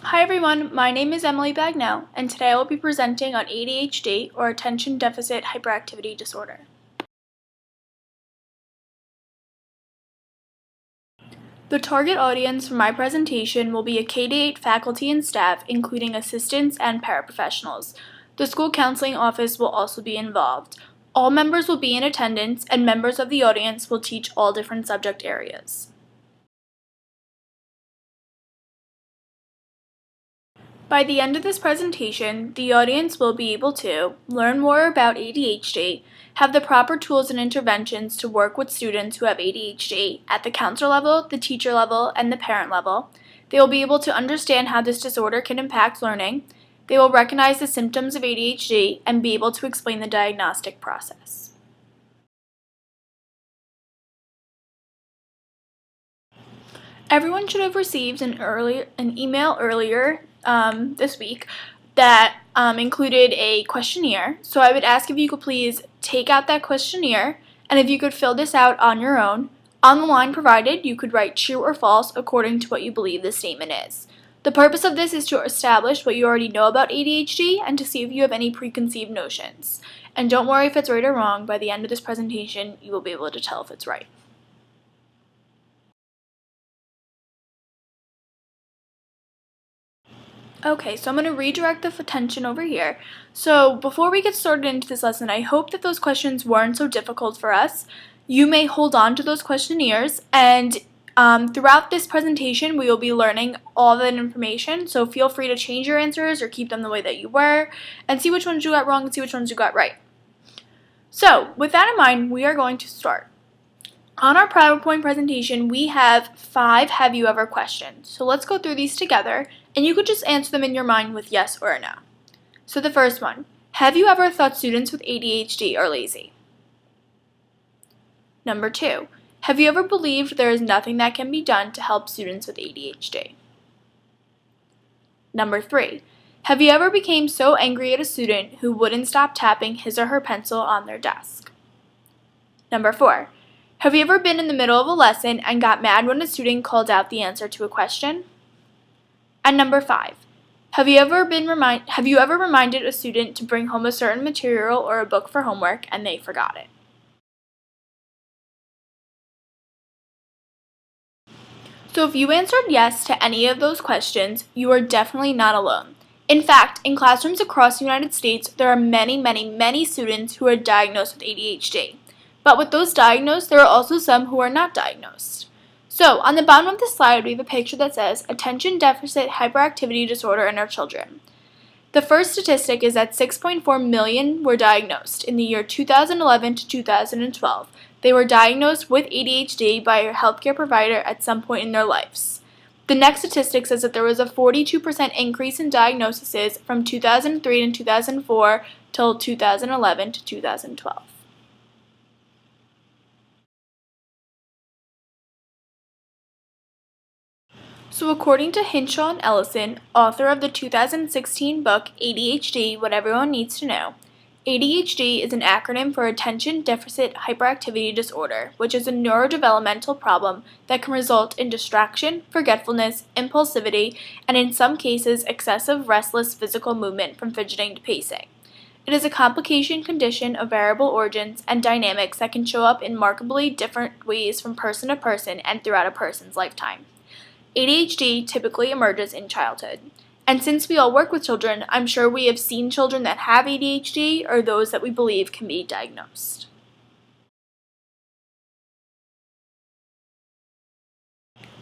Hi everyone, my name is Emily Bagnell, and today I will be presenting on ADHD, or Attention Deficit Hyperactivity Disorder. The target audience for my presentation will be a K-8 faculty and staff, including assistants and paraprofessionals. The school counseling office will also be involved. All members will be in attendance, and members of the audience will teach all different subject areas. By the end of this presentation, the audience will be able to learn more about ADHD, have the proper tools and interventions to work with students who have ADHD at the counselor level, the teacher level, and the parent level. They will be able to understand how this disorder can impact learning. They will recognize the symptoms of ADHD and be able to explain the diagnostic process. Everyone should have received an email earlier this week that included a questionnaire. So I would ask if you could please take out that questionnaire, and if you could fill this out on your own. On the line provided, you could write true or false according to what you believe the statement is. The purpose of this is to establish what you already know about ADHD and to see if you have any preconceived notions. And don't worry if it's right or wrong. By the end of this presentation, you will be able to tell if it's right. Okay, so I'm going to redirect the attention over here. So before we get started into this lesson, I hope that those questions weren't so difficult for us. You may hold on to those questionnaires, and throughout this presentation, we will be learning all that information, so feel free to change your answers or keep them the way that you were, and see which ones you got wrong and see which ones you got right. So with that in mind, we are going to start. On our PowerPoint presentation, we have 5 have you ever questions. So let's go through these together, and you could just answer them in your mind with yes or no. So the first one, have you ever thought students with ADHD are lazy? Number 2, have you ever believed there is nothing that can be done to help students with ADHD? Number 3, have you ever become so angry at a student who wouldn't stop tapping his or her pencil on their desk? Number 4, have you ever been in the middle of a lesson and got mad when a student called out the answer to a question? And number 5, have you ever reminded a student to bring home a certain material or a book for homework and they forgot it? So if you answered yes to any of those questions, you are definitely not alone. In fact, in classrooms across the United States, there are many students who are diagnosed with ADHD. But with those diagnosed, there are also some who are not diagnosed. So, on the bottom of the slide, we have a picture that says Attention Deficit Hyperactivity Disorder in our children. The first statistic is that 6.4 million were diagnosed in the year 2011 to 2012. They were diagnosed with ADHD by a healthcare provider at some point in their lives. The next statistic says that there was a 42% increase in diagnoses from 2003 to 2004 till 2011 to 2012. So according to Hinshaw and Ellison, author of the 2016 book ADHD, What Everyone Needs to Know, ADHD is an acronym for Attention Deficit Hyperactivity Disorder, which is a neurodevelopmental problem that can result in distraction, forgetfulness, impulsivity, and in some cases excessive restless physical movement from fidgeting to pacing. It is a complication condition of variable origins and dynamics that can show up in markedly different ways from person to person and throughout a person's lifetime. ADHD typically emerges in childhood. And since we all work with children, I'm sure we have seen children that have ADHD or those that we believe can be diagnosed.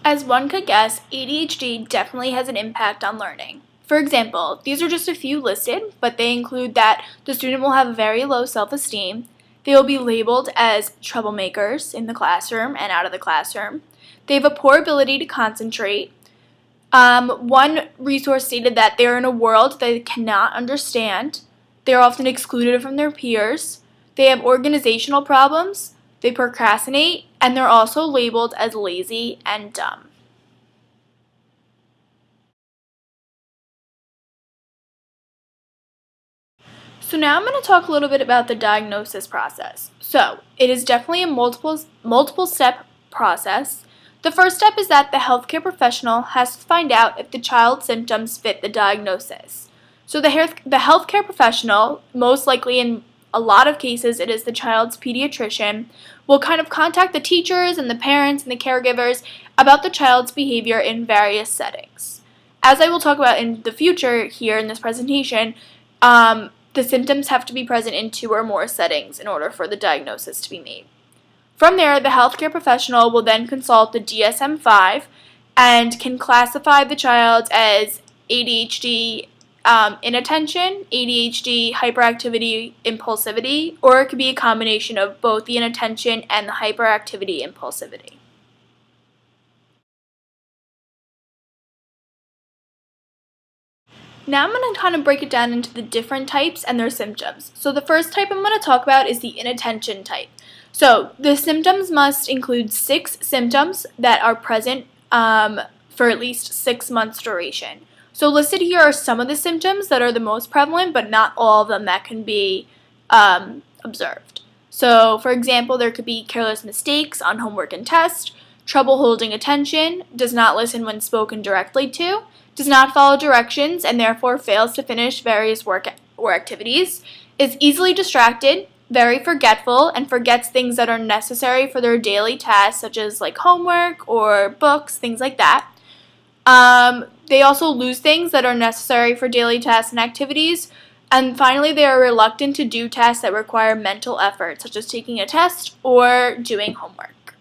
As one could guess, ADHD definitely has an impact on learning. For example, these are just a few listed, but they include that the student will have very low self-esteem, they will be labeled as troublemakers in the classroom and out of the classroom, they have a poor ability to concentrate. One resource stated that they're in a world they cannot understand. They're often excluded from their peers. They have organizational problems. They procrastinate. And they're also labeled as lazy and dumb. So now I'm going to talk a little bit about the diagnosis process. So it is definitely a multiple step process. The first step is that the healthcare professional has to find out if the child's symptoms fit the diagnosis. So the healthcare professional, most likely in a lot of cases it is the child's pediatrician, will kind of contact the teachers and the parents and the caregivers about the child's behavior in various settings. As I will talk about in the future here in this presentation, the symptoms have to be present in 2 or more settings in order for the diagnosis to be made. From there, the healthcare professional will then consult the DSM-5 and can classify the child as ADHD inattention, ADHD hyperactivity impulsivity, or it could be a combination of both the inattention and the hyperactivity impulsivity. Now I'm going to kind of break it down into the different types and their symptoms. So the first type I'm going to talk about is the inattention type. So the symptoms must include 6 symptoms that are present for at least 6 months duration. So listed here are some of the symptoms that are the most prevalent, but not all of them that can be observed. So for example, there could be careless mistakes on homework and test, trouble holding attention, does not listen when spoken directly to, does not follow directions and therefore fails to finish various work or activities, is easily distracted, very forgetful, and forgets things that are necessary for their daily tasks, such as like homework or books, things like that. They also lose things that are necessary for daily tasks and activities. And finally, they are reluctant to do tasks that require mental effort, such as taking a test or doing homework.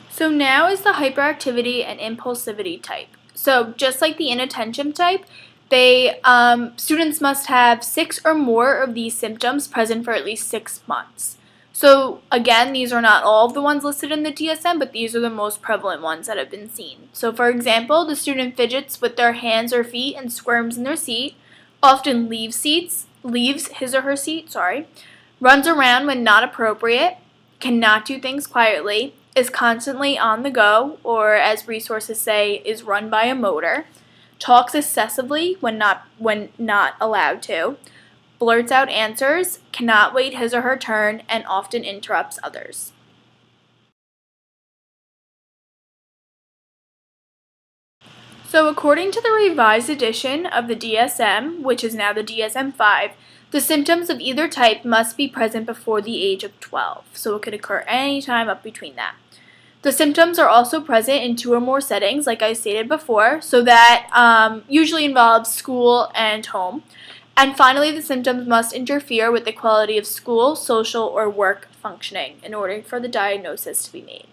So now is the hyperactivity and impulsivity type. So just like the inattention type, students must have 6 or more of these symptoms present for at least 6 months. So again, these are not all of the ones listed in the DSM, but these are the most prevalent ones that have been seen. So for example, the student fidgets with their hands or feet and squirms in their seat, often leaves his or her seat, runs around when not appropriate, cannot do things quietly, is constantly on the go, or as resources say, is run by a motor, talks excessively when not allowed to, blurts out answers, cannot wait his or her turn, and often interrupts others. So according to the revised edition of the DSM, which is now the DSM-5, the symptoms of either type must be present before the age of 12, so it could occur any time up between that. The symptoms are also present in 2 or more settings, like I stated before, so that usually involves school and home. And finally, the symptoms must interfere with the quality of school, social, or work functioning in order for the diagnosis to be made.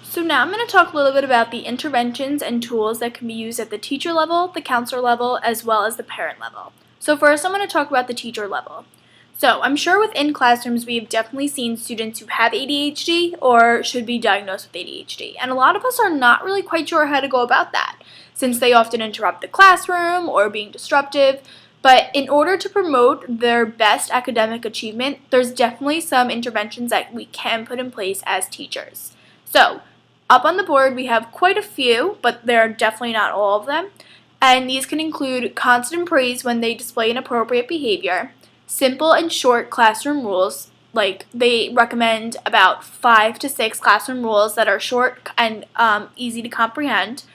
So now I'm going to talk a little bit about the interventions and tools that can be used at the teacher level, the counselor level, as well as the parent level. So first I'm going to talk about the teacher level. So I'm sure within classrooms we have definitely seen students who have ADHD or should be diagnosed with ADHD. And a lot of us are not really quite sure how to go about that, since they often interrupt the classroom or being disruptive. But in order to promote their best academic achievement, there's definitely some interventions that we can put in place as teachers. So up on the board we have quite a few, but they're definitely not all of them. And these can include constant praise when they display inappropriate behavior, simple and short classroom rules, like they recommend about 5 to 6 classroom rules that are short and easy to comprehend,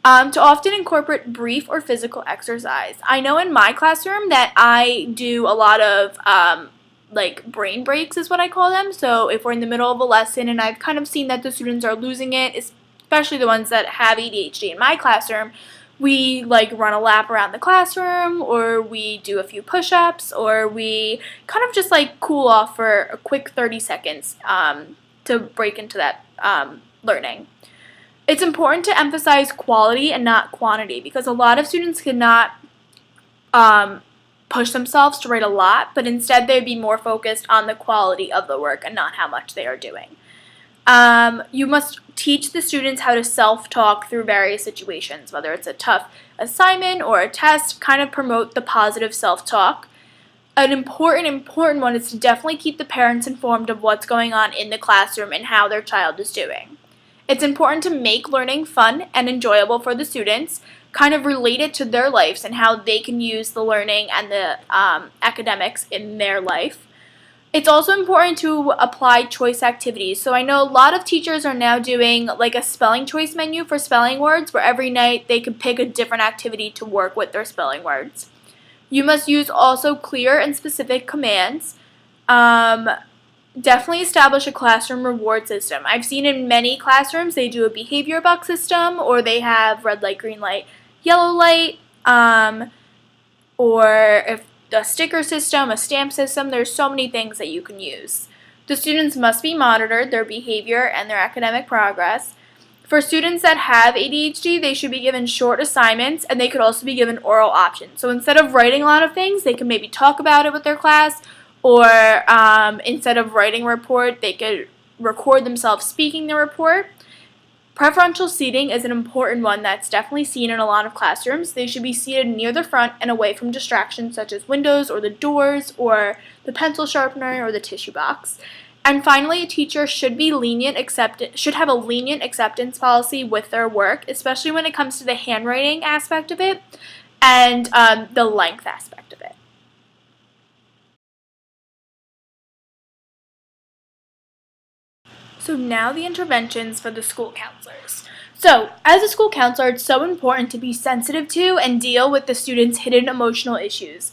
to often incorporate brief or physical exercise. I know in my classroom that I do a lot of like brain breaks is what I call them. So if we're in the middle of a lesson and I've kind of seen that the students are losing it, especially the ones that have ADHD in my classroom, we like run a lap around the classroom, or we do a few push-ups, or we kind of just like cool off for a quick 30 seconds to break into that learning. It's important to emphasize quality and not quantity, because a lot of students cannot push themselves to write a lot, but instead they'd be more focused on the quality of the work and not how much they are doing. You must teach the students how to self-talk through various situations, whether it's a tough assignment or a test, kind of promote the positive self-talk. An important one is to definitely keep the parents informed of what's going on in the classroom and how their child is doing. It's important to make learning fun and enjoyable for the students, kind of relate it to their lives and how they can use the learning and the academics in their life. It's also important to apply choice activities. So I know a lot of teachers are now doing like a spelling choice menu for spelling words where every night they can pick a different activity to work with their spelling words. You must use also clear and specific commands. Definitely establish a classroom reward system. I've seen in many classrooms they do a behavior buck system, or they have red light, green light, yellow light, or if a sticker system, a stamp system. There's so many things that you can use. The students must be monitored, their behavior and their academic progress. For students that have ADHD, they should be given short assignments, and they could also be given oral options. So instead of writing a lot of things, they can maybe talk about it with their class, or instead of writing a report, they could record themselves speaking the report. Preferential seating is an important one that's definitely seen in a lot of classrooms. They should be seated near the front and away from distractions such as windows or the doors or the pencil sharpener or the tissue box. And finally, a teacher should have a lenient acceptance policy with their work, especially when it comes to the handwriting aspect of it and the length aspect of it. So now the interventions for the school counselors. So as a school counselor, it's so important to be sensitive to and deal with the students' hidden emotional issues.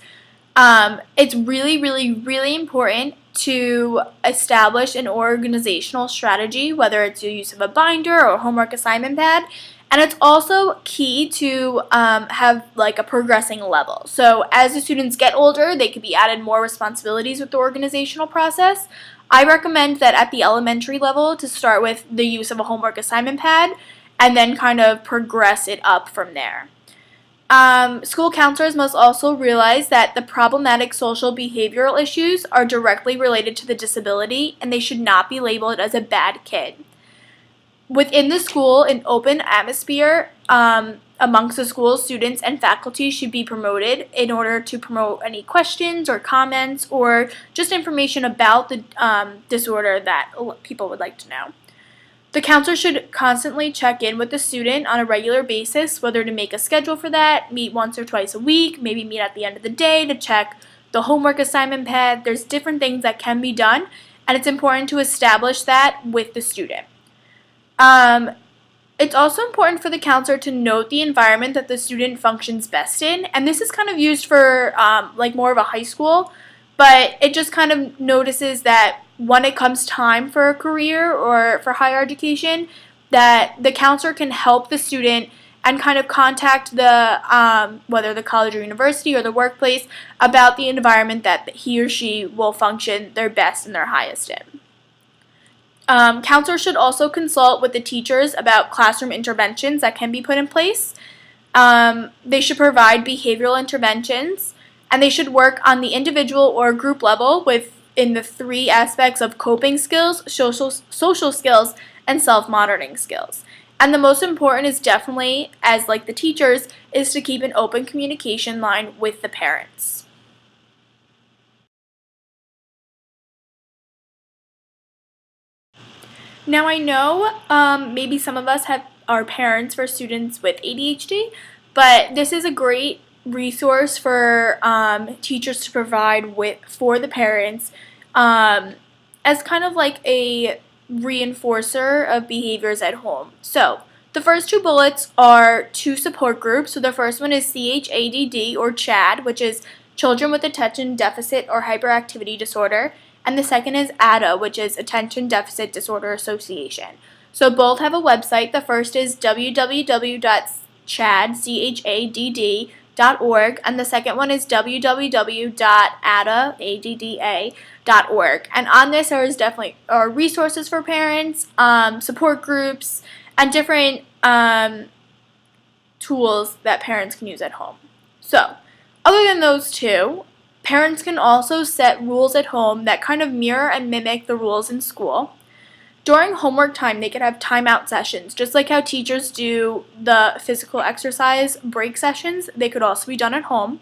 It's really, really, really important to establish an organizational strategy, whether it's the use of a binder or a homework assignment pad. And it's also key to have like a progressing level. So as the students get older, they could be added more responsibilities with the organizational process. I recommend that at the elementary level to start with the use of a homework assignment pad and then kind of progress it up from there. School counselors must also realize that the problematic social behavioral issues are directly related to the disability, and they should not be labeled as a bad kid. Within the school, an open atmosphere amongst the school, students and faculty should be promoted in order to promote any questions or comments or just information about the disorder that people would like to know. The counselor should constantly check in with the student on a regular basis, whether to make a schedule for that, meet once or twice a week, maybe meet at the end of the day to check the homework assignment pad. There's different things that can be done, and it's important to establish that with the student. It's also important for the counselor to note the environment that the student functions best in, and this is kind of used for like more of a high school, but it just kind of notices that when it comes time for a career or for higher education, that the counselor can help the student and kind of contact the whether the college or university or the workplace about the environment that he or she will function their best and their highest in. Counselors should also consult with the teachers about classroom interventions that can be put in place. They should provide behavioral interventions, and they should work on the individual or group level within the three aspects of coping skills, social skills, and self-monitoring skills. And the most important is definitely, as like the teachers, is to keep an open communication line with the parents. Now I know maybe some of us are parents for students with ADHD, but this is a great resource for teachers to provide for the parents as kind of like a reinforcer of behaviors at home. So the first two bullets are two support groups. So the first one is CHADD or CHAD, which is Children with Attention Deficit or Hyperactivity Disorder. And the second is ADDA, which is Attention Deficit Disorder Association. So both have a website. The first is www.chadd.org, and the second one is www.adda.org. And on this, there is definitely resources for parents, support groups, and different tools that parents can use at home. So, other than those two, parents can also set rules at home that kind of mirror and mimic the rules in school. During homework time, they could have timeout sessions. Just like how teachers do the physical exercise break sessions, they could also be done at home.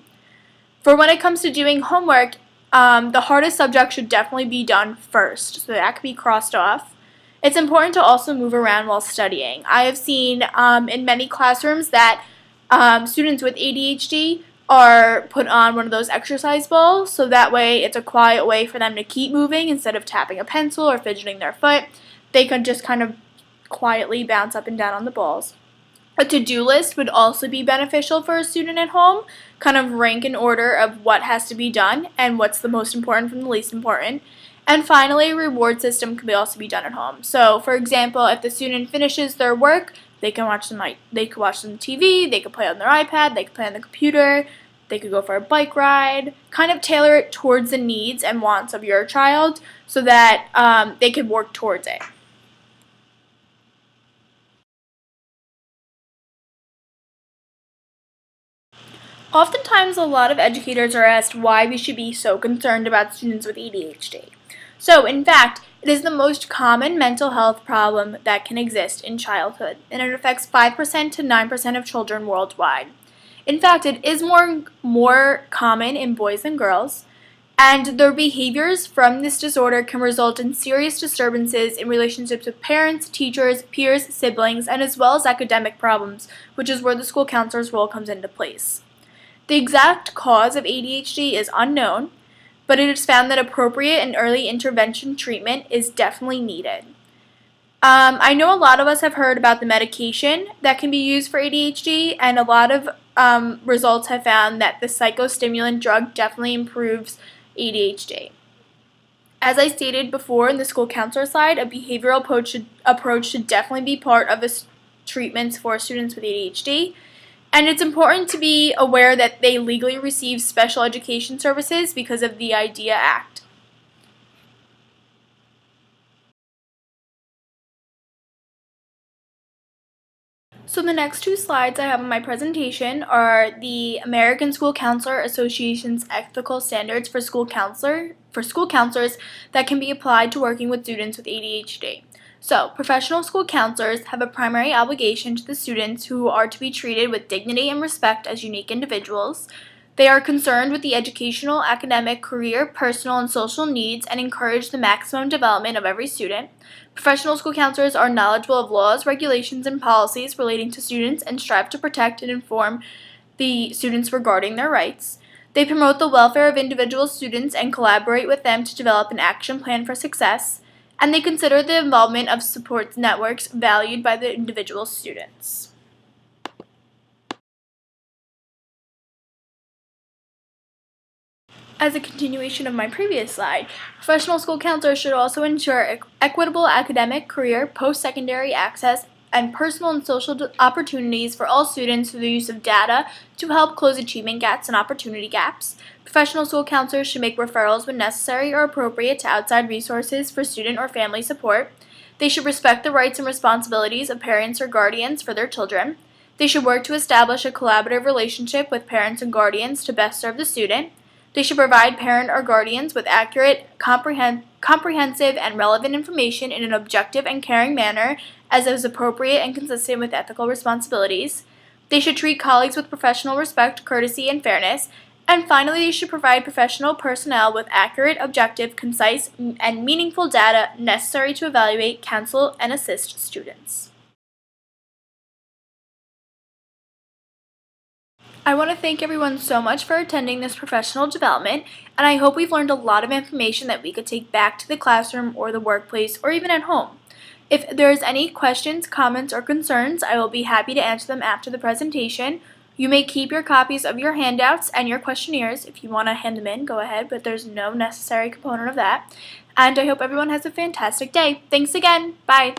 For when it comes to doing homework, the hardest subject should definitely be done first, so that could be crossed off. It's important to also move around while studying. I have seen in many classrooms that students with ADHD are put on one of those exercise balls, so that way it's a quiet way for them to keep moving instead of tapping a pencil or fidgeting their foot. They can just kind of quietly bounce up and down on the balls. A to-do list would also be beneficial for a student at home, kind of rank in order of what has to be done and what's the most important from the least important. And finally, a reward system can also be done at home. So, for example, if the student finishes their work, they can watch them on TV, they could play on their iPad, they could play on the computer, they could go for a bike ride. Kind of tailor it towards the needs and wants of your child so that they could work towards it. Oftentimes, a lot of educators are asked why we should be so concerned about students with ADHD. So, in fact, it is the most common mental health problem that can exist in childhood, and it affects 5% to 9% of children worldwide. In fact, it is more common in boys than girls, and their behaviors from this disorder can result in serious disturbances in relationships with parents, teachers, peers, siblings, and as well as academic problems, which is where the school counselor's role comes into place. The exact cause of ADHD is unknown, but it is found that appropriate and early intervention treatment is definitely needed. I know a lot of us have heard about the medication that can be used for ADHD, and a lot of results have found that the psychostimulant drug definitely improves ADHD. As I stated before in the school counselor slide, a behavioral approach should definitely be part of the treatments for students with ADHD. And it's important to be aware that they legally receive special education services because of the IDEA Act. So the next two slides I have in my presentation are the American School Counselor Association's ethical standards for school counselors that can be applied to working with students with ADHD. So, professional school counselors have a primary obligation to the students who are to be treated with dignity and respect as unique individuals. They are concerned with the educational, academic, career, personal, and social needs and encourage the maximum development of every student. Professional school counselors are knowledgeable of laws, regulations, and policies relating to students and strive to protect and inform the students regarding their rights. They promote the welfare of individual students and collaborate with them to develop an action plan for success. And they consider the involvement of support networks valued by the individual students. As a continuation of my previous slide, professional school counselors should also ensure equitable academic, career, post-secondary access, and personal and social opportunities for all students through the use of data to help close achievement gaps and opportunity gaps. Professional school counselors should make referrals when necessary or appropriate to outside resources for student or family support. They should respect the rights and responsibilities of parents or guardians for their children. They should work to establish a collaborative relationship with parents and guardians to best serve the student. They should provide parent or guardians with accurate, comprehensive, and relevant information in an objective and caring manner as is appropriate and consistent with ethical responsibilities. They should treat colleagues with professional respect, courtesy, and fairness. And finally, they should provide professional personnel with accurate, objective, concise, and meaningful data necessary to evaluate, counsel, and assist students. I want to thank everyone so much for attending this professional development, and I hope we've learned a lot of information that we could take back to the classroom or the workplace or even at home. If there's any questions, comments, or concerns, I will be happy to answer them after the presentation. You may keep your copies of your handouts and your questionnaires. If you want to hand them in, go ahead, but there's no necessary component of that. And I hope everyone has a fantastic day. Thanks again. Bye.